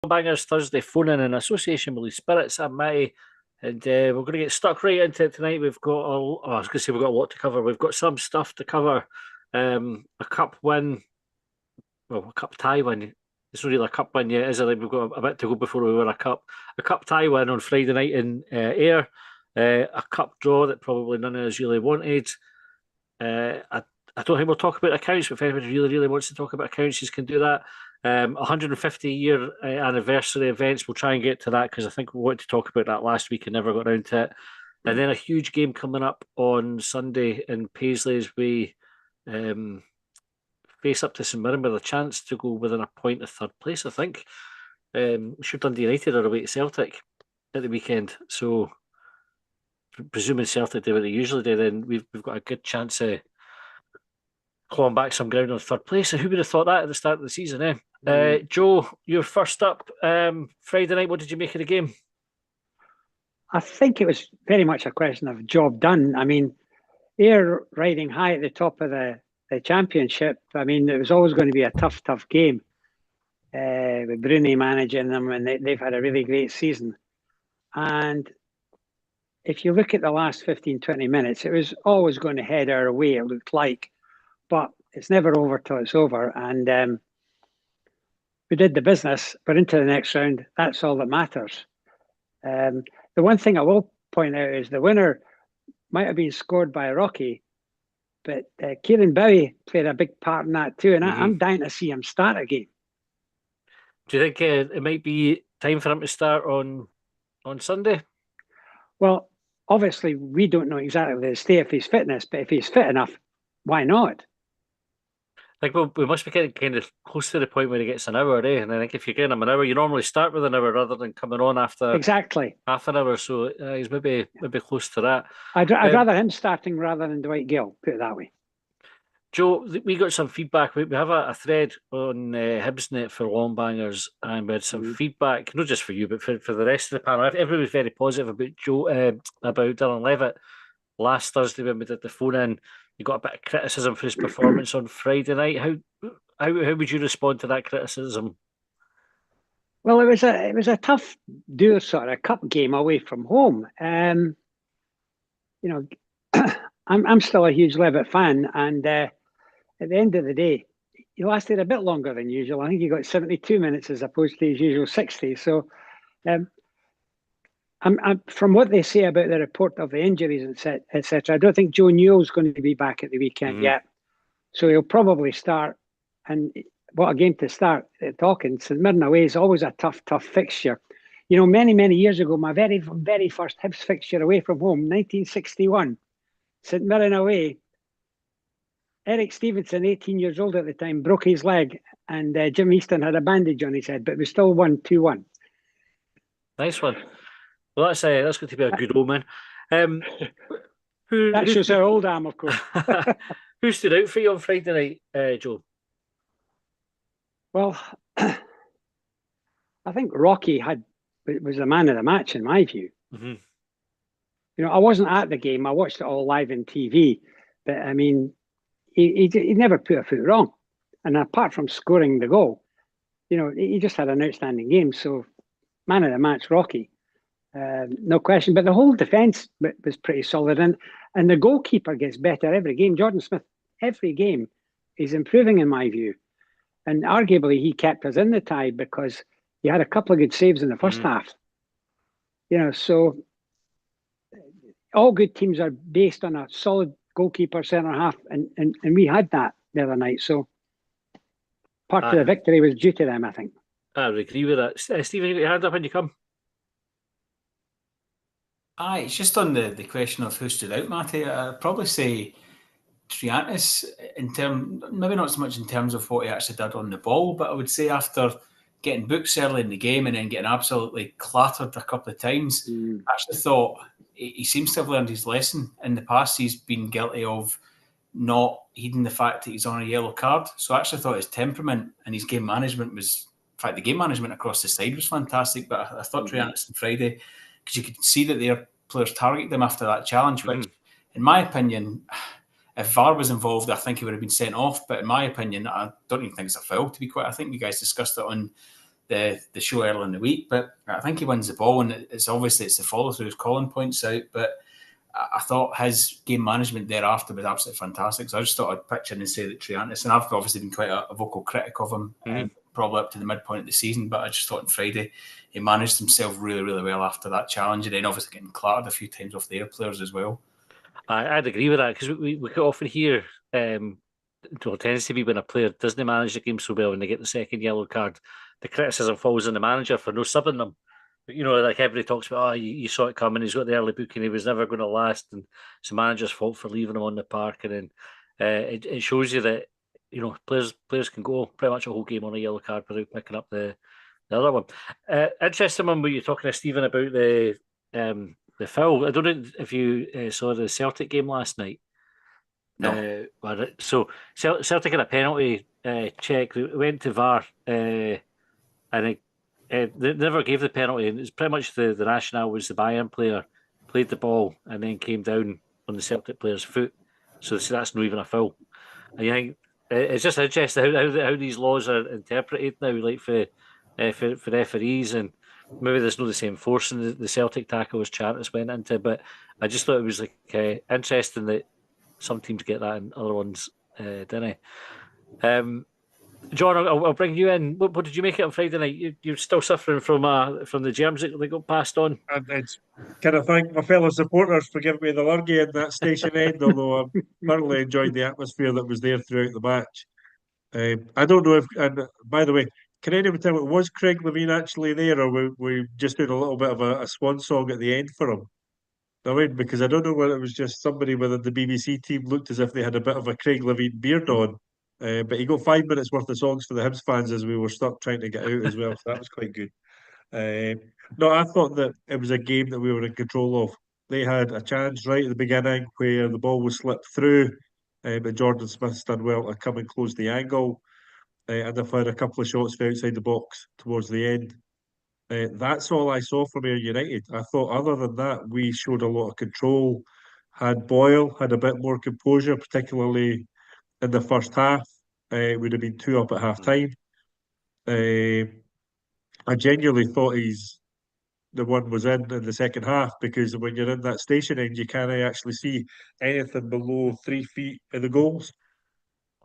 Bangers Thursday phone in association with Lee Spirits. I'm Matty, and we're going to get stuck right into it tonight. We've got I was going to say we've got a lot to cover. We've got some stuff to cover. A cup win, well, a cup tie win. It's not really a cup win yet, is it? Like we've got a bit to go before we win a cup. A cup tie win on Friday night in Ayr. A cup draw that probably none of us really wanted. I don't think we'll talk about accounts, but if anybody really wants to talk about accounts, you can do that. 150-year anniversary events, we'll try and get to that because I think we wanted to talk about that last week and never got around to it. And then a huge game coming up on Sunday in Paisley as we face up to St Mirren with a chance to go within a point of third place, I think. Should Dundee United are away to Celtic at the weekend. So presuming Celtic do what they usually do, then we've got a good chance of clawing back some ground on third place. So who would have thought that at the start of the season, eh? Joe, you're first up. Friday night, what did you make of the game? I think it was very much a question of job done. I mean, Ayr riding high at the top of the championship. I mean, it was always going to be a tough game with Bruni managing them, and they've had a really great season. And if you look at the last 15, 20 minutes, it was always going to head our way, it looked like. But it's never over till it's over. And we did the business. We're into the next round. That's all that matters. The one thing I will point out is the winner might have been scored by Rocky, but Kieran Bowie played a big part in that too. And I'm dying to see him start a game. Do you think it might be time for him to start on Sunday? Well, obviously, we don't know exactly the state of his fitness, but if he's fit enough, why not? I think we must be getting kind of close to the point where he gets an hour, eh? And I think if you're getting him an hour, you normally start with an hour rather than coming on after exactly half an hour. So he's maybe close to that. I'd rather him starting rather than Dwight Gill, put it that way. Joe, we got some feedback. We have a thread on Hibsnet for Long Bangers, and we had some feedback, not just for you, but for the rest of the panel. Everybody was very positive about Joe, about Dylan Levitt last Thursday when we did the phone in. You got a bit of criticism for his performance on Friday night. How would you respond to that criticism? Well, it was a tough sort of cup game away from home. You know, I'm still a huge Levitt fan, and at the end of the day, he lasted a bit longer than usual. I think he got 72 minutes as opposed to his usual 60. So, I'm from what they say about the report of the injuries, etc. I don't think Joe Newell's going to be back at the weekend yet, so he'll probably start. And what a game to start talking. St Mirren away is always a tough fixture. You know, many years ago, my very first Hibs fixture away from home, 1961, St Mirren away. Eric Stevenson, 18 years old at the time, broke his leg, and Jim Easton had a bandage on his head, but we still won 2-1. Nice one. Well, that's going to be a good omen. That shows how old I am, of course. Who stood out for you on Friday night, Joe? Well, I think Rocky was the man of the match in my view. You know, I wasn't at the game. I watched it all live on TV, but I mean, he never put a foot wrong. And apart from scoring the goal, you know, he just had an outstanding game. So, man of the match, Rocky. No question, but the whole defence was pretty solid, and the goalkeeper gets better every game. Jordan Smith, every game, is improving in my view, and arguably he kept us in the tie because he had a couple of good saves in the first half. You know, so all good teams are based on a solid goalkeeper centre half, and we had that the other night. So part of the victory was due to them, I think. I would agree with that. Stephen, you got your hand up when you come. It's just on the question of who stood out, Matty. I'd probably say Triantis maybe not so much in terms of what he actually did on the ball, but I would say after getting booked early in the game and then getting absolutely clattered a couple of times, I actually thought he seems to have learned his lesson. In the past, he's been guilty of not heeding the fact that he's on a yellow card. So I actually thought his temperament and his game management was, in fact, the game management across the side was fantastic, but I thought Triantis on Friday, because you could see that their players targeted them after that challenge, which, in my opinion, if VAR was involved, I think he would have been sent off. But in my opinion, I don't even think it's a foul, to be quite. I think you guys discussed it on the show early in the week. But I think he wins the ball, and it's the follow through, as Colin points out. But I thought his game management thereafter was absolutely fantastic. So I just thought I'd pitch in and say that Triantis, and I've obviously been quite a vocal critic of him, probably up to the midpoint of the season, but I just thought on Friday he managed himself really, really well after that challenge, and then obviously getting clattered a few times off their players as well. I'd agree with that, because we could often hear it tends to be when a player doesn't manage the game so well and they get the second yellow card, the criticism falls on the manager for no subbing them. But, like everybody talks about, you saw it coming, he's got the early booking, he was never going to last, and it's the manager's fault for leaving him on the park. And then it shows you that players can go pretty much a whole game on a yellow card without picking up the other one. Interesting one where you're talking to Stephen about the foul. I don't know if you saw the Celtic game last night. No. So Celtic had a penalty check. They went to VAR, and they never gave the penalty. And it's pretty much the rationale was the Bayern player played the ball and then came down on the Celtic player's foot. So that's not even a foul. And you think it's just interesting how these laws are interpreted now, like for referees, and maybe there's no the same force in the Celtic tackle as Charters went into. But I just thought it was interesting that some teams get that and other ones didn't. John, I'll bring you in. What did you make it on Friday night? You're still suffering from the germs that got passed on. And can I thank my fellow supporters for giving me the lurgy in that station end, although I thoroughly enjoyed the atmosphere that was there throughout the match. I don't know if, and by the way, can anyone tell me, was Craig Levein actually there, or we just doing a little bit of a swan song at the end for him? I mean, because I don't know whether it was just somebody within the BBC team looked as if they had a bit of a Craig Levein beard on. But he got 5 minutes worth of songs for the Hibs fans as we were stuck trying to get out as well. So that was quite good. No, I thought that it was a game that we were in control of. They had a chance right at the beginning where the ball was slipped through, but Jordan Smith's done well to come and close the angle. And they've had a couple of shots from outside the box towards the end. That's all I saw from Ayr United. I thought other than that, we showed a lot of control. Had Boyle had a bit more composure, particularly in the first half. It would have been 2 up at half time. I genuinely thought the one was in the second half, because when you're in that station end, you can't actually see anything below 3 feet of the goals.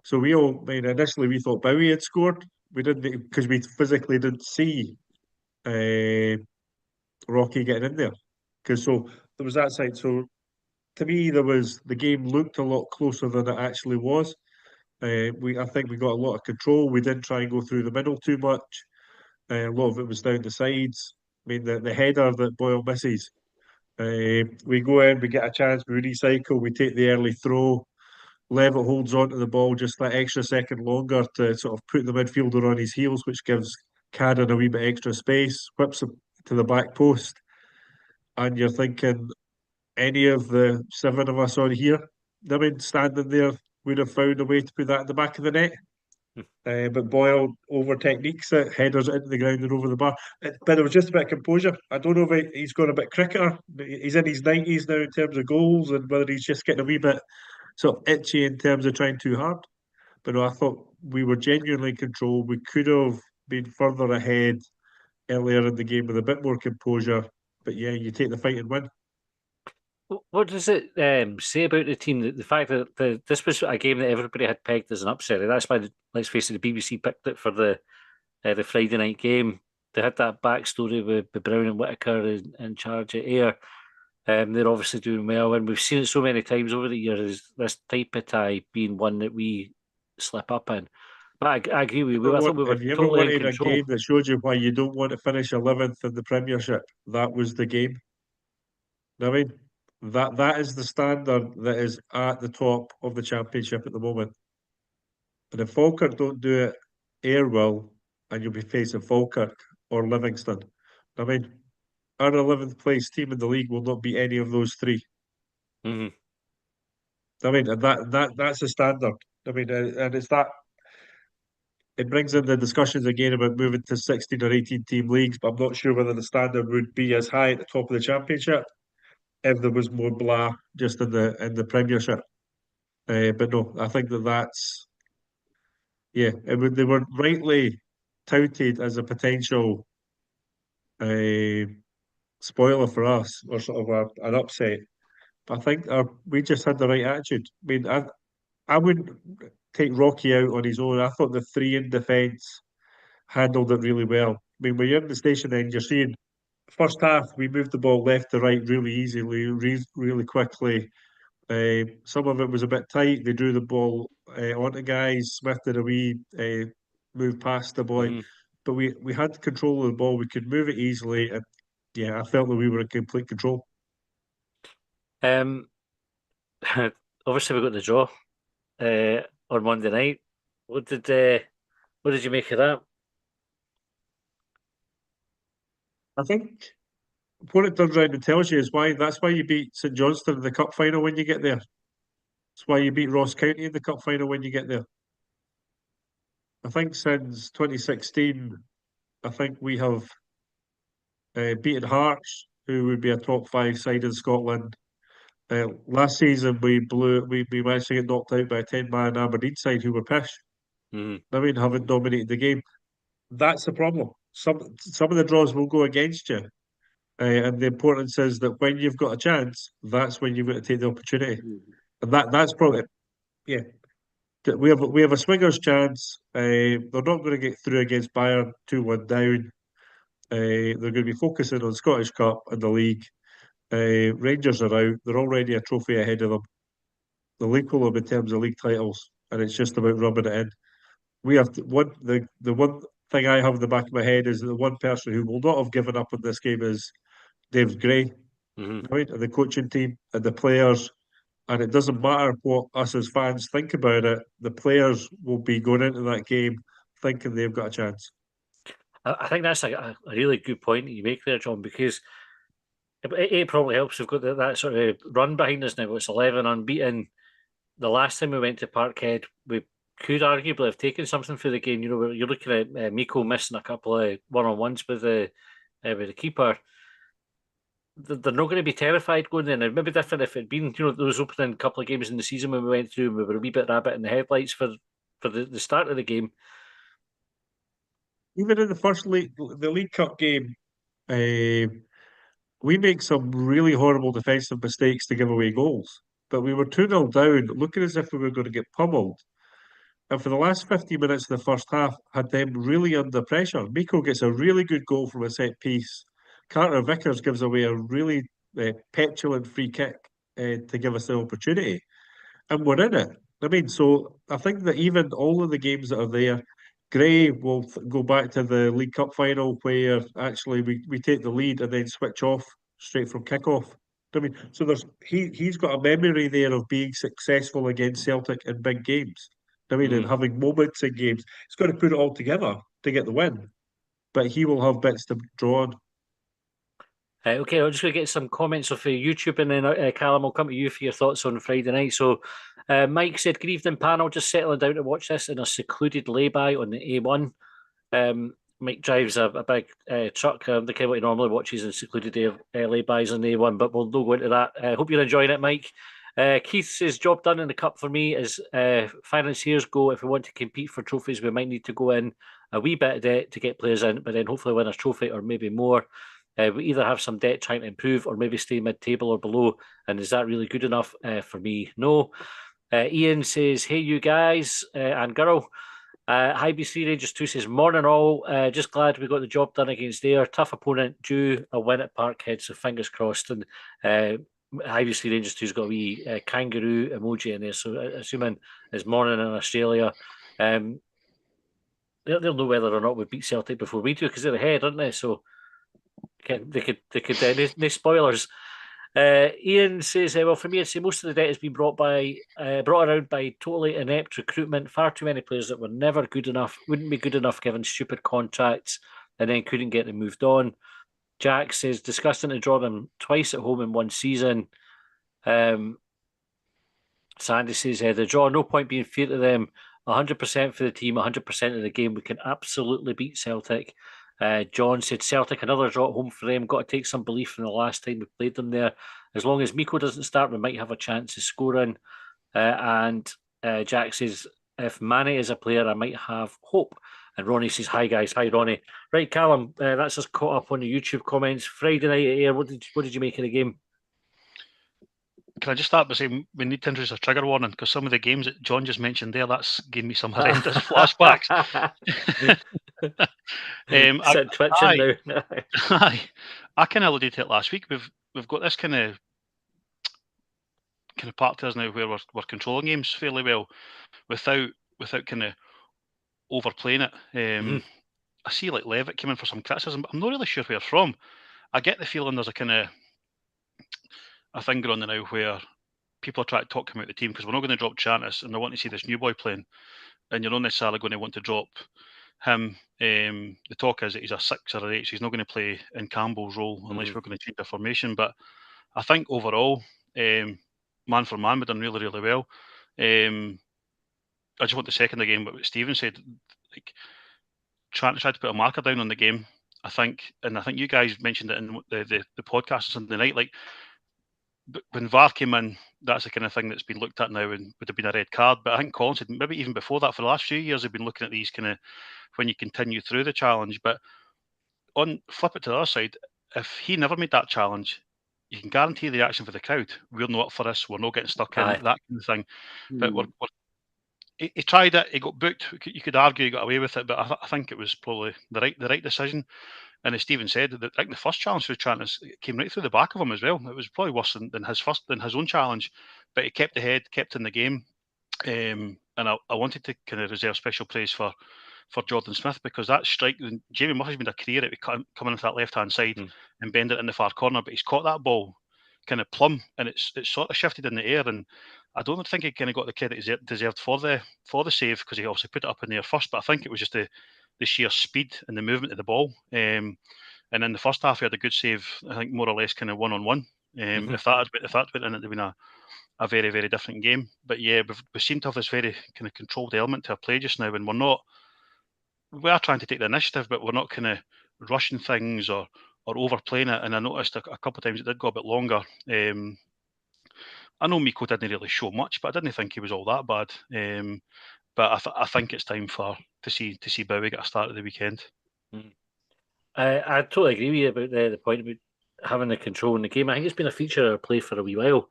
So initially we thought Bowie had scored. We didn't, because we physically didn't see Rocky getting in there. So there was that side. So to me, the game looked a lot closer than it actually was. I think we got a lot of control. We didn't try and go through the middle too much. A lot of it was down the sides. I mean, the header that Boyle misses. We go in, we get a chance, we recycle, we take the early throw. Levitt holds on to the ball just that extra second longer to sort of put the midfielder on his heels, which gives Cadden a wee bit extra space, whips him to the back post. And you're thinking, any of the 7 of us on here, I mean, standing there, would have found a way to put that in the back of the net. But Boyle over techniques it, headers it into the ground and over the bar. But it was just a bit of composure. I don't know if he's gone a bit cricketer. He's in his 90s now in terms of goals, and whether he's just getting a wee bit sort of itchy in terms of trying too hard. But no, I thought we were genuinely in control. We could have been further ahead earlier in the game with a bit more composure. But yeah, you take the fight and win. What does it say about the team? The fact that this was a game that everybody had pegged as an upset. That's why, let's face it, the BBC picked it for the Friday night game. They had that backstory with Brown and Whittaker in charge at Ayr. They're obviously doing well, and we've seen it so many times over the years. This type of tie being one that we slip up in. But I agree with you. I thought we were totally in control. Have you ever wanted a game that showed you why you don't want to finish 11th in the Premiership? That was the game. I mean, that is the standard that is at the top of the Championship at the moment. And if Falkirk don't do it, Ayr will, and you'll be facing Falkirk or Livingston. I mean, our 11th place team in the league will not be any of those 3. I mean, and that's the standard. I mean, and it's that. It brings in the discussions again about moving to 16 or 18 team leagues, but I'm not sure whether the standard would be as high at the top of the Championship if there was more blah just in the Premiership. But no, I think that's they were rightly touted as a potential spoiler for us, or sort of an upset. But I think we just had the right attitude. I mean, I wouldn't take Rocky out on his own. I thought the three in defence handled it really well. I mean, when you're in the station end, you're seeing first half we moved the ball left to right really easily, really quickly. Some of it was a bit tight. They drew the ball onto guys. Smith did a wee move past the boy, but we had control of the ball. We could move it easily, and yeah, I felt that we were in complete control. Obviously, we got the draw on Monday night. What did you make of that? I think what it turns around and tells you is that's why you beat St Johnstone in the cup final when you get there. That's why you beat Ross County in the cup final when you get there. I think since 2016, I think we have beaten Hearts, who would be a top 5 side in Scotland. Last season, we managed to get knocked out by a 10-man Aberdeen side who were pish. I mean, haven't dominated the game. That's the problem. Some of the draws will go against you. And the importance is that when you've got a chance, that's when you've got to take the opportunity. And that's probably, yeah. We have a swingers chance. They're not going to get through against Bayern 2-1 down. They're going to be focusing on Scottish Cup and the league. Rangers are out. They're already a trophy ahead of them. They'll equal them in terms of league titles, and it's just about rubbing it in. We have the one thing I have in the back of my head is that the one person who will not have given up on this game is Dave Gray, right? And the coaching team and the players. And it doesn't matter what us as fans think about it. The players will be going into that game thinking they've got a chance. I think that's a really good point that you make there, John, because it probably helps. We've got that sort of run behind us now. It's 11 unbeaten. The last time we went to Parkhead, we could arguably have taken something for the game. You know, you're looking at Miko missing a couple of one-on-ones with the keeper. They're not going to be terrified going in. It may be different if it'd been, those opening couple of games in the season when we went through and we were a wee bit rabbit in the headlights for the start of the game. Even in the League Cup game, we make some really horrible defensive mistakes to give away goals. But we were 2-0 down, looking as if we were going to get pummeled. And for the last 50 minutes of the first half, had them really under pressure. Miko gets a really good goal from a set piece. Carter Vickers gives away a really petulant free kick to give us the opportunity. And we're in it. I mean, so I think that even all of the games that are there, Gray will go back to the League Cup final where actually we take the lead and then switch off straight from kickoff. I mean, so he's got a memory there of being successful against Celtic in big games. I mean, and having moments in games. He's got to put it all together to get the win. But he will have bits to draw on. Okay, I'm just going to get some comments off YouTube and then Callum, will come to you for your thoughts on Friday night. So Mike said, good evening panel, just settling down to watch this in a secluded lay-by on the A1. Mike drives a big truck, the kind of what he normally watches in secluded lay-bys on the A1, but we'll go into that. Hope you're enjoying it, Mike. Keith says, job done in the cup for me as financiers go. If we want to compete for trophies, we might need to go in a wee bit of debt to get players in, but then hopefully win a trophy or maybe more. We either have some debt trying to improve or maybe stay mid-table or below. And is that really good enough? For me, no. Ian says, hey, you guys and girl. Hi BC Rangers 2 says, morning all. Just glad we got the job done against Ayr. Tough opponent, due a win at Parkhead, so fingers crossed. And Hi BC Rangers 2's got a wee kangaroo emoji in there, so assuming it's morning in Australia. They'll know whether or not we beat Celtic before we do because they're ahead, aren't they? So they could no spoilers. Ian says, well, for me, I'd say most of the debt has been brought around by totally inept recruitment. Far too many players that were never good enough, wouldn't be good enough given stupid contracts, and then couldn't get them moved on. Jack says, disgusting to draw them twice at home in one season. Sandy says, the draw, no point being fair to them. 100% for the team, 100% of the game. We can absolutely beat Celtic. John said Celtic, another draw at home for them. Got to take some belief from the last time we played them there. As long as Miko doesn't start, we might have a chance of scoring. And Jack says, if Manny is a player, I might have hope. And Ronnie says, "Hi guys, hi Ronnie." Right, Callum, that's us caught up on the YouTube comments. Friday night at Ayr. What did you make of the game? Can I just start by saying we need to introduce a trigger warning, because some of the games that John just mentioned there, that's giving me some horrendous flashbacks. Sitting twitching now. I kind of alluded to it last week. We've got this kind of part to us now where we're controlling games fairly well without kind of overplaying it. I see like Levitt came in for some criticism, but I'm not really sure where from. I get the feeling there's a kind of a thing going on now where people are trying to talk him out the team because we're not going to drop Chantis and they want to see this new boy playing, and you're not necessarily going to want to drop him. The talk is that he's a 6 or an 8, so he's not going to play in Campbell's role unless we're going to change the formation. But I think overall, man for man, we've done really, really well. I just want to second again what Stephen said, like trying to put a marker down on the game. I think you guys mentioned it in the podcast on Sunday night, like when VAR came in, that's the kind of thing that's been looked at now and would have been a red card. But I think Colin said maybe even before that, for the last few years, they've been looking at these kind of when you continue through the challenge. But flip it to the other side, if he never made that challenge, you can guarantee the reaction for the crowd. We're not up for this. We're not getting stuck in that kind of thing. But he tried it. He got booked. You could argue he got away with it, but I think it was probably the right decision. And as Stephen said, I think the first challenge for Chantis came right through the back of him as well. It was probably worse than his own challenge, but he kept the head, kept in the game. And I wanted to kind of reserve special praise for Jordan Smith, because that strike, Jamie Murphy's made a career out of coming into that left-hand side and bend it in the far corner, but he's caught that ball kind of plumb, and it's sort of shifted in the air, and I don't think he kind of got the credit he deserved for the save, because he obviously put it up in the air first, but I think it was just the sheer speed and the movement of the ball. And in the first half, he had a good save, I think more or less kind of one-on-one. If that went in, it would have been a very, very different game. But yeah, we seem to have this very kind of controlled element to our play just now, and we are trying to take the initiative, but we're not kind of rushing things or overplaying it. And I noticed a couple of times it did go a bit longer. I know Miko didn't really show much, but I didn't think he was all that bad. But I think it's time to see Bowie get a start at the weekend. I totally agree with you about the point about having the control in the game. I think it's been a feature of our play for a wee while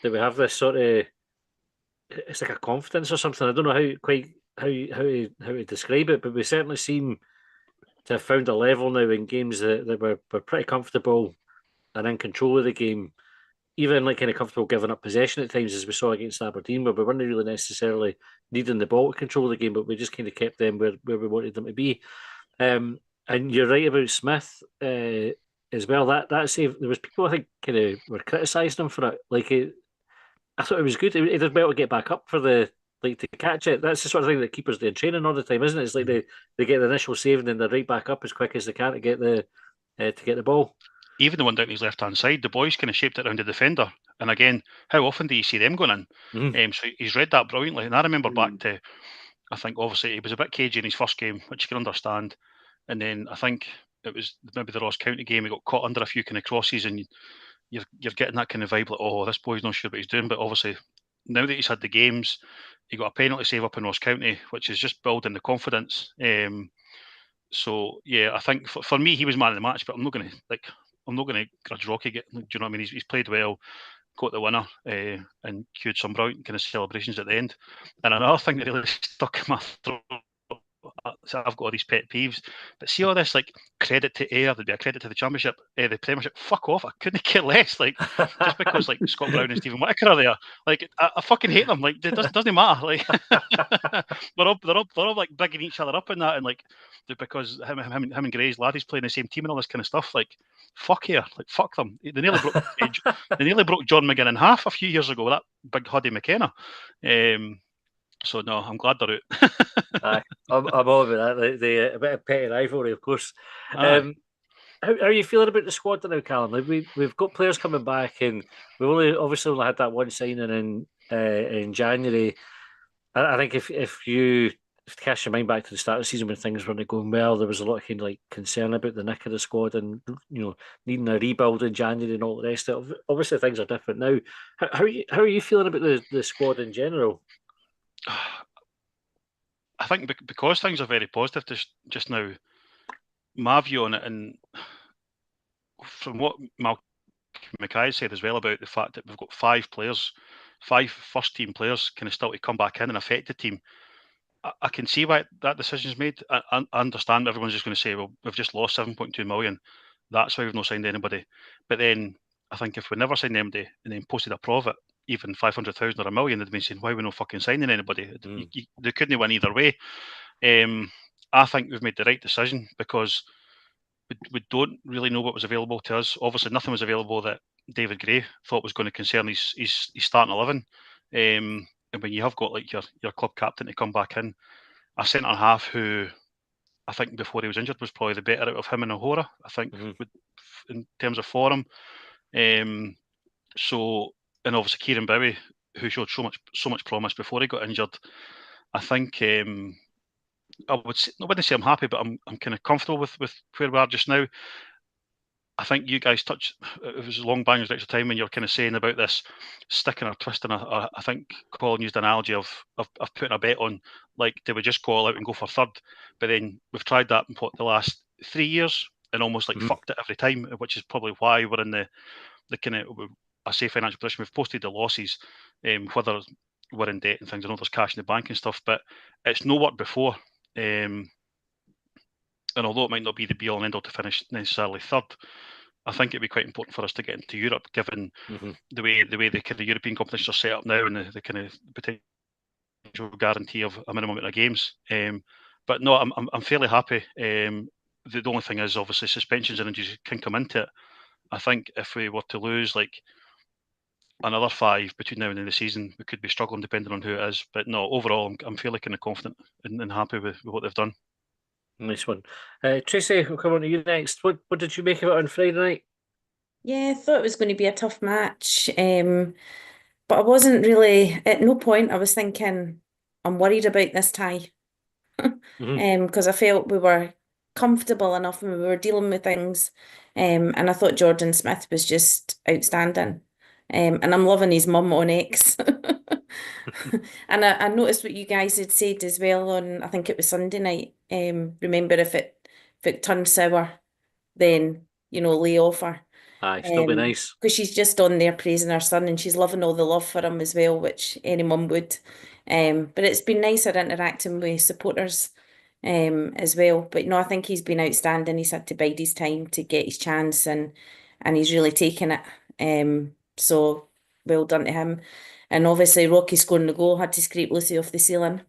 that we have this sort of, it's like a confidence or something. I don't know how to describe it, but we certainly seem to have found a level now in games that we're pretty comfortable and in control of the game. Even like kind of comfortable giving up possession at times, as we saw against Aberdeen, where we weren't really necessarily needing the ball to control the game, but we just kind of kept them where we wanted them to be. And you're right about Smith as well. That save, there was people I think kind of were criticising him for it. Like I thought it was good. He did well to get back up for to catch it. That's the sort of thing that keepers do in training all the time, isn't it? It's like they get the initial save and then they're right back up as quick as they can to get the ball. Even the one down his left-hand side, the boys kind of shaped it around the defender. And again, how often do you see them going in? So he's read that brilliantly. And I remember back to, I think obviously he was a bit cagey in his first game, which you can understand. And then I think it was maybe the Ross County game, he got caught under a few kind of crosses, and you're getting that kind of vibe like, oh, this boy's not sure what he's doing. But obviously, now that he's had the games, he got a penalty save up in Ross County, which is just building the confidence. So yeah, I think for me, he was man of the match, but I'm not going to grudge Rocky. Do you know what I mean? He's played well, got the winner, and cued some brilliant kind of celebrations at the end. And another thing that really stuck in my throat, so I've got all these pet peeves, but see all this like credit to Ayr, there'd be a credit to the Championship, the Premiership. Fuck off! I couldn't care less. Like just because like Scott Brown and Stephen Whittaker are there, like I fucking hate them. Like it doesn't matter. Like they're all like bigging each other up in that, and like because him and Gray's laddie's playing the same team and all this kind of stuff. Like fuck here, like fuck them. They nearly broke John McGinn in half a few years ago with that big Huddy McKenna. So no, I'm glad they're out. I'm all about that. A bit of petty rivalry, of course. How are you feeling about the squad now, Callum? Like we've got players coming back, and we've obviously only had that one signing in January. I think if you cast your mind back to the start of the season when things weren't going well, there was a lot of kind of like concern about the nick of the squad and needing a rebuild in January and all the rest of it. Obviously, things are different now. How are you feeling about the squad in general? I think because things are very positive just now, my view on it, and from what Malcolm Mackay said as well about the fact that we've got 5 first team players kind of still to come back in and affect the team. I can see why that decision's made. I understand everyone's just going to say, well, we've just lost 7.2 million. That's why we've not signed anybody. But then I think if we never signed anybody and then posted a profit, even 500,000 or a million, they'd been saying, why are we not fucking signing anybody? They couldn't win either way. I think we've made the right decision because we don't really know what was available to us. Obviously, nothing was available that David Gray thought was going to concern his starting 11. And when you have got like your club captain to come back in, a centre half who I think before he was injured was probably the better out of him and O'Hora, I think, in terms of form. So, and obviously Kieran Bowie, who showed so much promise before he got injured. I think I wouldn't say I'm happy, but I'm kind of comfortable with where we are just now. I think you guys touched, it was long bangers extra time when you're kind of saying about this sticking or twisting. I think Colin used an analogy of putting a bet on, like, do we just go all out and go for third? But then we've tried that in the last 3 years and almost like fucked it every time, which is probably why we're in the kind of, I say financial position. We've posted the losses, whether we're in debt and things. I know there's cash in the bank and stuff, but it's no work before. And although it might not be the be-all and end-all to finish necessarily third, I think it'd be quite important for us to get into Europe, given the way the kind of European competitions are set up now and the kind of potential guarantee of a minimum amount of games. But no, I'm fairly happy. The only thing is obviously suspensions and injuries can come into it. I think if we were to lose like another 5 between now and the end of the season, we could be struggling depending on who it is. But no, overall, I'm fairly kind of confident and happy with what they've done. Nice one. Tracy, we'll come on to you next. What did you make of it on Friday night? Yeah, I thought it was going to be a tough match. But I wasn't really, at no point I was thinking, I'm worried about this tie. Because I felt we were comfortable enough and we were dealing with things. And I thought Jordan Smith was just outstanding. And I'm loving his mum on X. And I noticed what you guys had said as well on, I think it was Sunday night. Remember, if it turns sour, then, lay off her. Aye, still be nice. Because she's just on there praising her son and she's loving all the love for him as well, which any mum would. But it's been nicer interacting with supporters as well. But I think he's been outstanding. He's had to bide his time to get his chance and he's really taken it. So well done to him. And obviously Rocky scoring the goal had to scrape Lucy off the ceiling.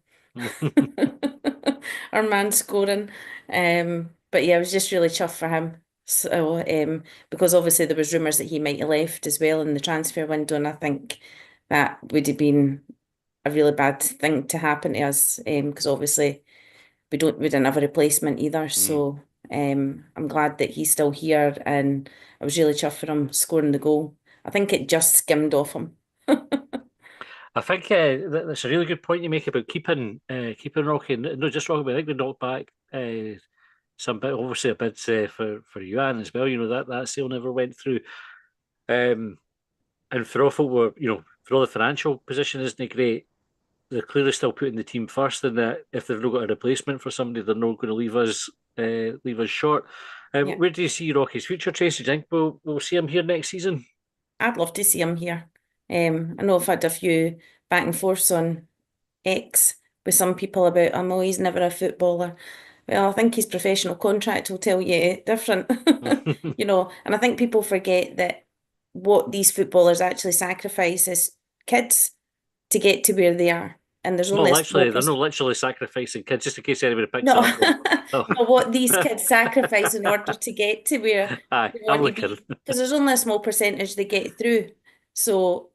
Our man scoring. But yeah, I was just really chuffed for him. So because obviously there was rumours that he might have left as well in the transfer window, and I think that would have been a really bad thing to happen to us, because obviously we didn't have a replacement either. So I'm glad that he's still here, and I was really chuffed for him scoring the goal. I think it just skimmed off him. I think that's a really good point you make about keeping Rocky, and not just Rocky, but I think they knocked back some bit, obviously a bid for Yuan as well. That sale never went through. And for all folk for all the financial position isn't great, they're clearly still putting the team first, and that if they've not got a replacement for somebody, they're not going to leave us short. Yeah. Where do you see Rocky's future, Tracy? Do you think we'll see him here next season? I'd love to see him here. I know I've had a few back and forths on X with some people about him. Oh, he's never a footballer. Well, I think his professional contract will tell you different, and I think people forget that what these footballers actually sacrifice is kids to get to where they are. And there's only they're not literally sacrificing kids, just in case anybody picks no. up. No, what these kids sacrifice in order to get to where they want to be. Because there's only a small percentage they get through. So,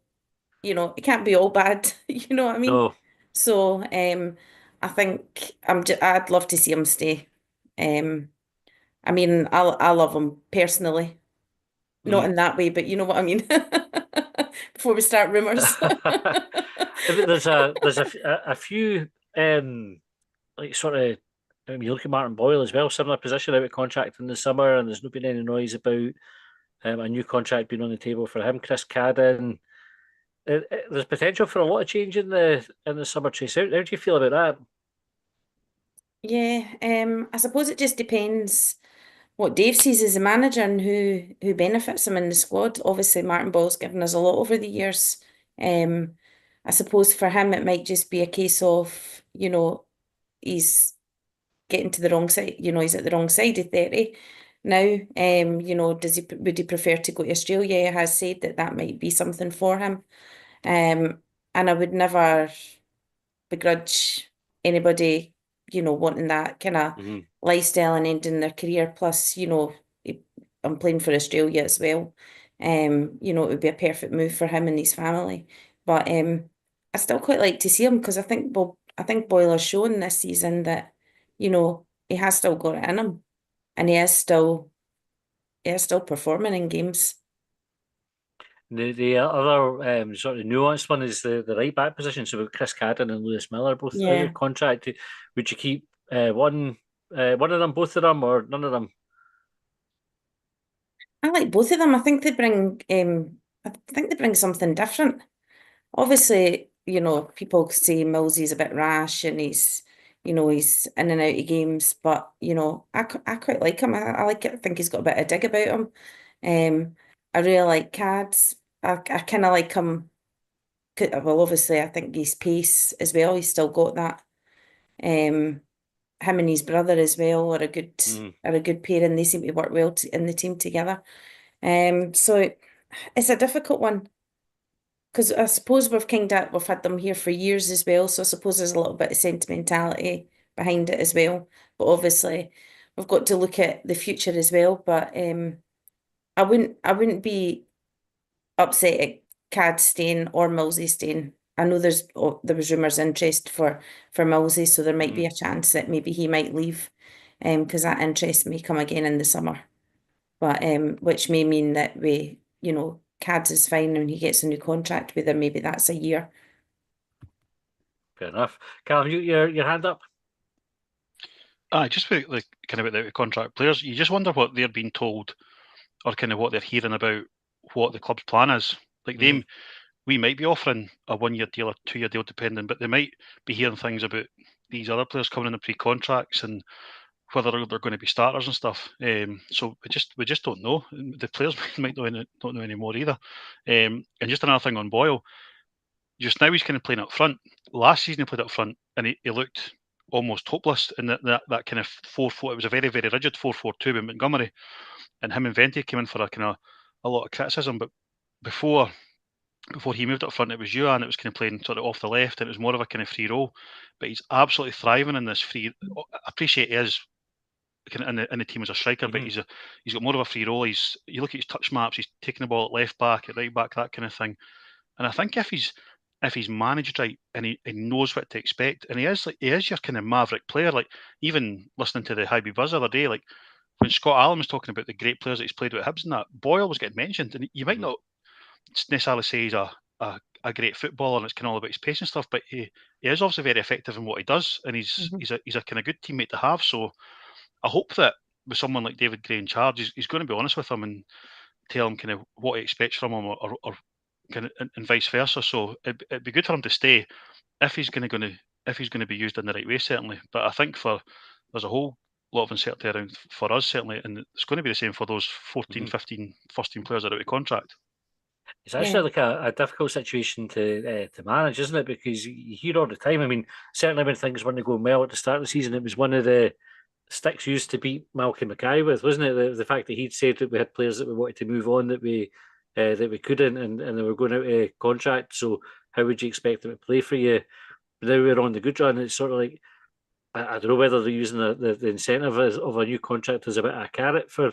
it can't be all bad. You know what I mean? No. So, I think I'd love to see him stay. I mean, I love him personally, not in that way, but you know what I mean. Before we start rumours. There's a few like sort of. You look at Martin Boyle as well, similar position, out of contract in the summer, and there's not been any noise about a new contract being on the table for him. Chris Cadden. There's potential for a lot of change in the summer, Trace. How do you feel about that? Yeah, I suppose it just depends what Dave sees as a manager and who benefits him in the squad. Obviously, Martin Boyle's given us a lot over the years. I suppose for him it might just be a case of, he's getting to the wrong side, he's at the wrong side of 30 now. Would he prefer to go to Australia? He has said that that might be something for him. And I would never begrudge anybody, wanting that kind of lifestyle and ending their career. Plus, I'm playing for Australia as well. It would be a perfect move for him and his family. But I still quite like to see him because I think Boyler's shown this season that, he has still got it in him, and he is still performing in games. The other sort of nuanced one is the right back position. So with Chris Cadden and Lewis Miller both out of contract, would you keep one of them, both of them, or none of them? I like both of them. I think they bring something different. Obviously, people say Millsy's a bit rash and he's in and out of games, but I quite like him. I like it. I think he's got a bit of dig about him. I really like Cads. I kind of like him. Well, obviously, I think his pace as well. He's still got that. Him and his brother as well are a good pair, and they seem to work well in the team together. So it's a difficult one because I suppose we've had them here for years as well. So I suppose there's a little bit of sentimentality behind it as well. But obviously, we've got to look at the future as well. But I wouldn't be upset at Cad staying or Millsy staying. I know there was rumours interest for Millsy, so there might be a chance that maybe he might leave, because that interest may come again in the summer. But which may mean that Cads is fine when he gets a new contract with him. Maybe that's a year. Fair enough. Callum, your hand up. Just with the kind of the contract players, you just wonder what they're being told, or kind of what they're hearing about what the club's plan is. Like we might be offering a 1-year deal or 2-year deal, depending, but they might be hearing things about these other players coming in the pre-contracts and whether they're going to be starters and stuff. So we just don't know. The players might don't know anymore either. And just another thing on Boyle, just now he's kind of playing up front. Last season he played up front and he looked almost hopeless in that kind of 4-4. It was a very, very rigid 4-4-2 with Montgomery, and him and Venti came in for a lot of criticism. But before he moved up front, it was Yuan. It was kind of playing sort of off the left, and it was more of a kind of free role. But he's absolutely thriving in this free. I appreciate he is kind of in the team as a striker, but he's got more of a free role. You look at his touch maps, he's taking the ball at left back, at right back, that kind of thing. And I think if he's managed right and he knows what to expect, and he is your kind of maverick player. Like even listening to the Hibs buzz the other day, like when Scott Allen was talking about the great players that he's played with Hibs and that, Boyle was getting mentioned, and you might not necessarily say he's a great footballer and it's kind of all about his pace and stuff, but he is obviously very effective in what he does, and he's a kind of good teammate to have. So I hope that with someone like David Gray in charge, he's going to be honest with him and tell him kind of what he expects from him, or kind of, and vice versa. So it'd be good for him to stay if he's going to be used in the right way, certainly. But I think there's a whole lot of uncertainty around for us, certainly, and it's going to be the same for those 14, 15 first team players that are out of contract. It's actually like a difficult situation to manage, isn't it? Because you hear all the time. I mean, certainly when things weren't going well at the start of the season, it was one of the sticks used to beat Malcolm Mackay with, wasn't it? The fact that he'd said that we had players that we wanted to move on that we couldn't, and they were going out of contract. So how would you expect them to play for you? But now we're on the good run. It's sort of like I don't know whether they're using the incentive of a new contract as a bit of a carrot for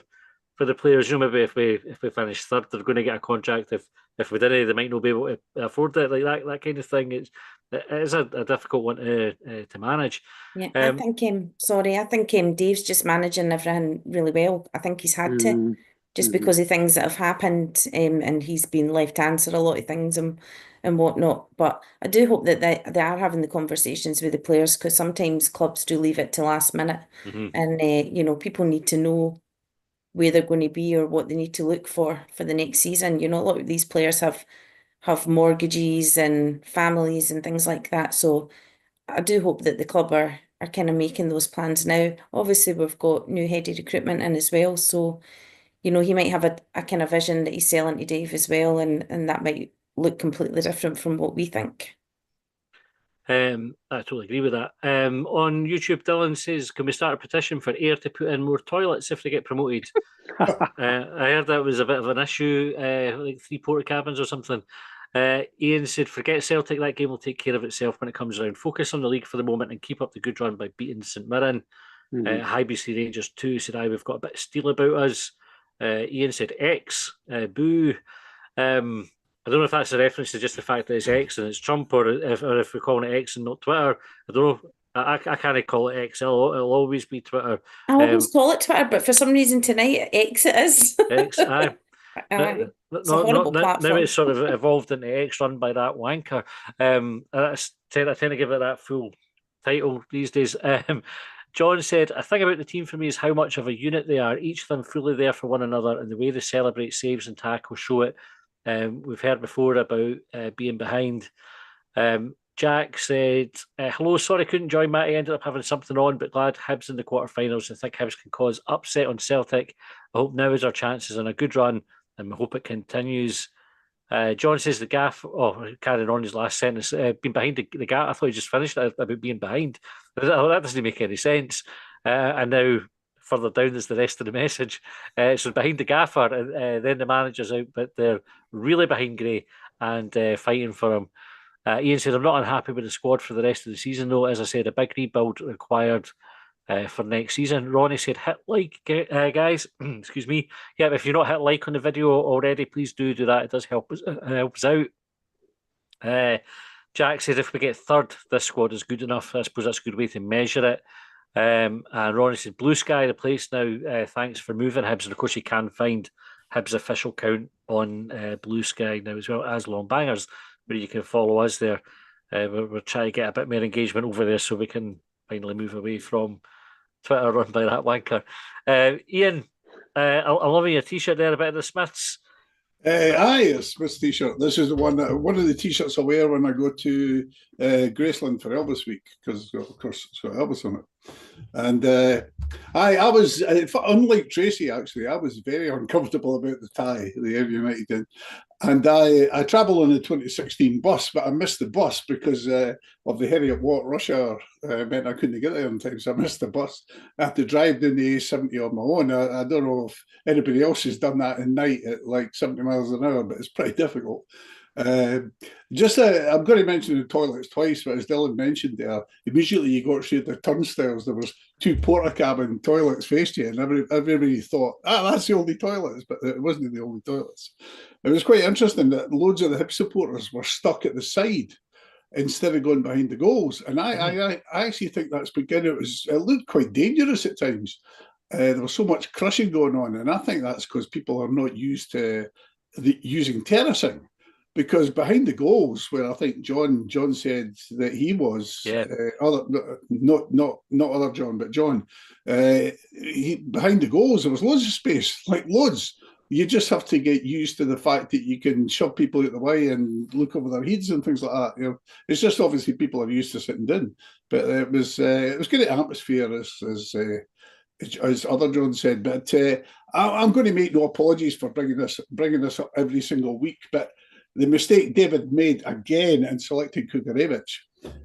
the players. Maybe if we finish third, they're going to get a contract. If we didn't, they might not be able to afford it. Like that kind of thing. It is a difficult one to manage. Yeah, I think Dave's just managing everything really well. I think he's had to, just because of things that have happened, and he's been left to answer a lot of things and whatnot. But I do hope that they are having the conversations with the players, because sometimes clubs do leave it to last minute, and people need to know where they're going to be or what they need to look for the next season. A lot of these players have mortgages and families and things like that. So I do hope that the club are kind of making those plans now. Obviously, we've got new head of recruitment in as well, so he might have a kind of vision that he's selling to Dave as well, and that might look completely different from what we think. I totally agree with that. On YouTube, Dylan says, can we start a petition for Ayr to put in more toilets if they get promoted? I heard that was a bit of an issue, like 3 porta cabins or something. Ian said, forget Celtic, that game will take care of itself when it comes around. Focus on the league for the moment and keep up the good run by beating St Mirren. Hibs Rangers 2 said, we've got a bit of steel about us. Ian said, X, boo. I don't know if that's a reference to just the fact that it's X and it's Trump, or if we're calling it X and not Twitter. I don't know. I can't call it X. It'll always be Twitter. I always call it Twitter, but for some reason tonight, X it is. X, aye. It's a horrible platform. Now it's sort of evolved into X run by that wanker. I tend to give it that full title these days. John said, a thing about the team for me is how much of a unit they are, each of them fully there for one another, and the way they celebrate saves and tackles show it. We've heard before about being behind. Jack said, hello, sorry couldn't join, Matty, ended up having something on, but glad Hibs in the quarterfinals. I think Hibs can cause upset on Celtic. I hope now is our chances on a good run, and we hope it continues. John says the gaff, carrying on his last sentence, being behind the gaff. I thought he just finished it about being behind. That doesn't make any sense. And now further down is the rest of the message. So behind the gaffer, then the manager's out, but they're really behind Gray and fighting for him. Ian said, I'm not unhappy with the squad for the rest of the season, though. As I said, a big rebuild required for next season. Ronnie said, hit like, guys. Excuse me. Yeah, if you're not hit like on the video already, please do that. It does help us out. Jack said, if we get third, this squad is good enough. I suppose that's a good way to measure it. And Ronnie said, Blue Sky the place now. Thanks for moving Hibs. And of course, you can find Hibs' official count on Blue Sky now, as well as Long Bangers, where you can follow us there. We're trying to get a bit more engagement over there so we can finally move away from Twitter run by that wanker. Ian, I love your t-shirt there about the Smiths. Aye, a Smiths t-shirt. This is the one of the t-shirts I wear when I go to Graceland for Elvis Week, because of course it's got Elvis on it. And I was, unlike Tracy, actually, I was very uncomfortable about the tie the Ayr United did. And I travelled on the 2016 bus, but I missed the bus because of the Harriet Watt rush hour. Meant I couldn't get there on time, so I missed the bus. I had to drive down the A70 on my own. I don't know if anybody else has done that at night at like 70 miles an hour, but it's pretty difficult. I'm going to mention the toilets twice, but as Dylan mentioned there, immediately you got through the turnstiles, there was 2 porta cabin toilets faced you, and everybody thought, that's the only toilets, but it wasn't the only toilets. It was quite interesting that loads of the Hibs supporters were stuck at the side instead of going behind the goals, and I actually think that's beginning. It looked quite dangerous at times. There was so much crushing going on, and I think that's because people are not used to using terracing. Because behind the goals, where I think John said that he was, not other John, but John, behind the goals, there was loads of space, like loads. You just have to get used to the fact that you can shove people out the way and look over their heads and things like that. You know, it's just obviously people are used to sitting down, but it was good atmosphere, as other John said. But I'm going to make no apologies for bringing this up every single week, but the mistake David made again in selecting Kukarevich,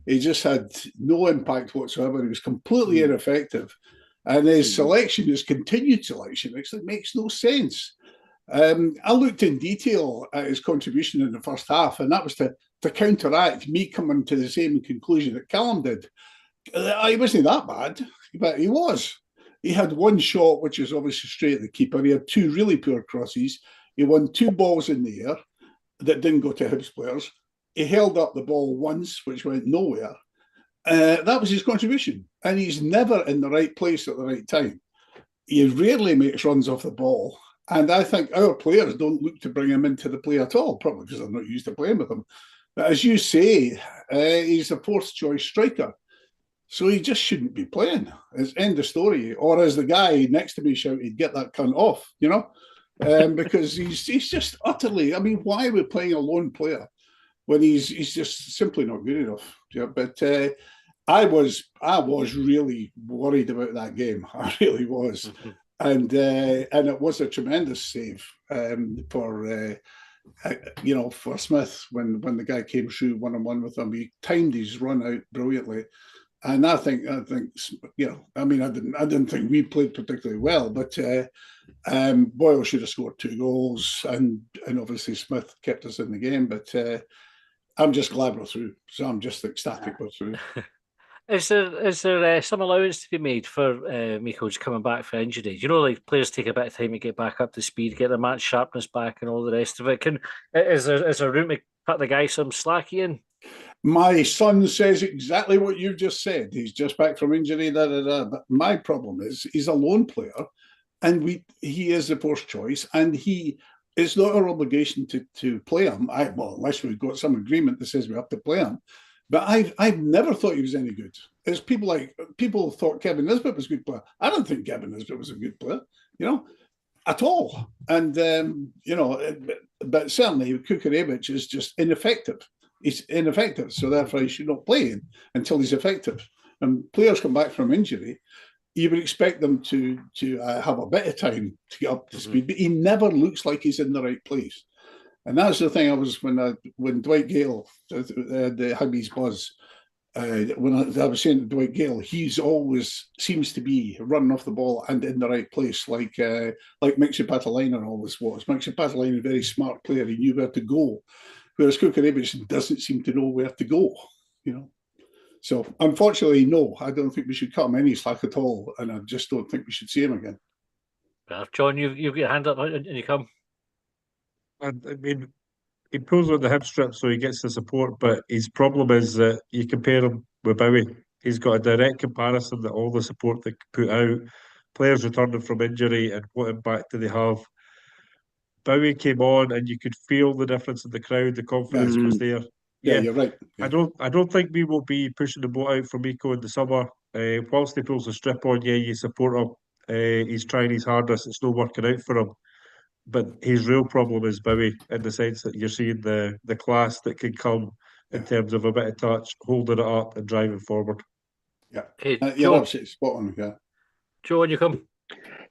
he just had no impact whatsoever. He was completely ineffective. And his selection, his continued selection, actually makes no sense. I looked in detail at his contribution in the first half, and that was to counteract me coming to the same conclusion that Callum did. He wasn't that bad, but he was. He had 1 shot, which is obviously straight at the keeper. He had 2 really poor crosses. He won 2 balls in the air that didn't go to Hibs players. He held up the ball once, which went nowhere. That was his contribution. And he's never in the right place at the right time. He rarely makes runs off the ball. And I think our players don't look to bring him into the play at all, probably because they're not used to playing with him. But as you say, he's a 4th choice striker. So he just shouldn't be playing. It's end of story. Or as the guy next to me shouted, get that cunt off, you know? Because he's just utterly. I mean, why are we playing a lone player when he's just simply not good enough? Yeah, but I was really worried about that game. I really was, and it was a tremendous save for Smith when the guy came through 1-on-1 with him. He timed his run out brilliantly, and I think I didn't think we played particularly well, but Boyle should have scored 2 goals, and obviously Smith kept us in the game. But I'm just glad we're through. So I'm just ecstatic we're through. Is there some allowance to be made for Mykola coming back for injury? Like players take a bit of time to get back up to speed, get their match sharpness back, and all the rest of it. Is there room to cut the guy some slack in? My son says exactly what you've just said. He's just back from injury. But my problem is he's a lone player, and he is the first choice, and it's not our obligation to play him. Unless we've got some agreement that says we have to play him. But I've never thought he was any good. There's people thought Kevin Nisbet was a good player. I don't think Kevin Nisbet was a good player, at all. And but certainly Kukarevich is just ineffective. He's ineffective, so therefore he should not play him until he's effective. And players come back from injury, you would expect them to have a bit of time to get up to speed. But he never looks like he's in the right place. And that's the thing. When Dwight Gale, the Hibs buzz, when I was saying to Dwight Gale, he's always seems to be running off the ball and in the right place, like Mixie Patalainen always was. Mixie Patalainen, a very smart player, he knew where to go, whereas Kukarevich doesn't seem to know where to go. So unfortunately, no, I don't think we should cut him any slack at all, and I just don't think we should see him again. John, you've got your hand up and you come. I mean, he pulls on the hip strip, so he gets the support. But his problem is that you compare him with Bowie. He's got a direct comparison that all the support they put out, players returning from injury, and what impact do they have? Bowie came on, and you could feel the difference in the crowd. The confidence was there. Yeah, you're right. Yeah. I don't think we will be pushing the boat out for Mykola in the summer. Whilst he pulls the strip on, you support him. He's trying his hardest. It's not working out for him. But his real problem is Bowie, in the sense that you're seeing the class that can come in terms of a bit of touch, holding it up and driving forward. Yeah, you're absolutely spot on. Yeah, Joe, when you come.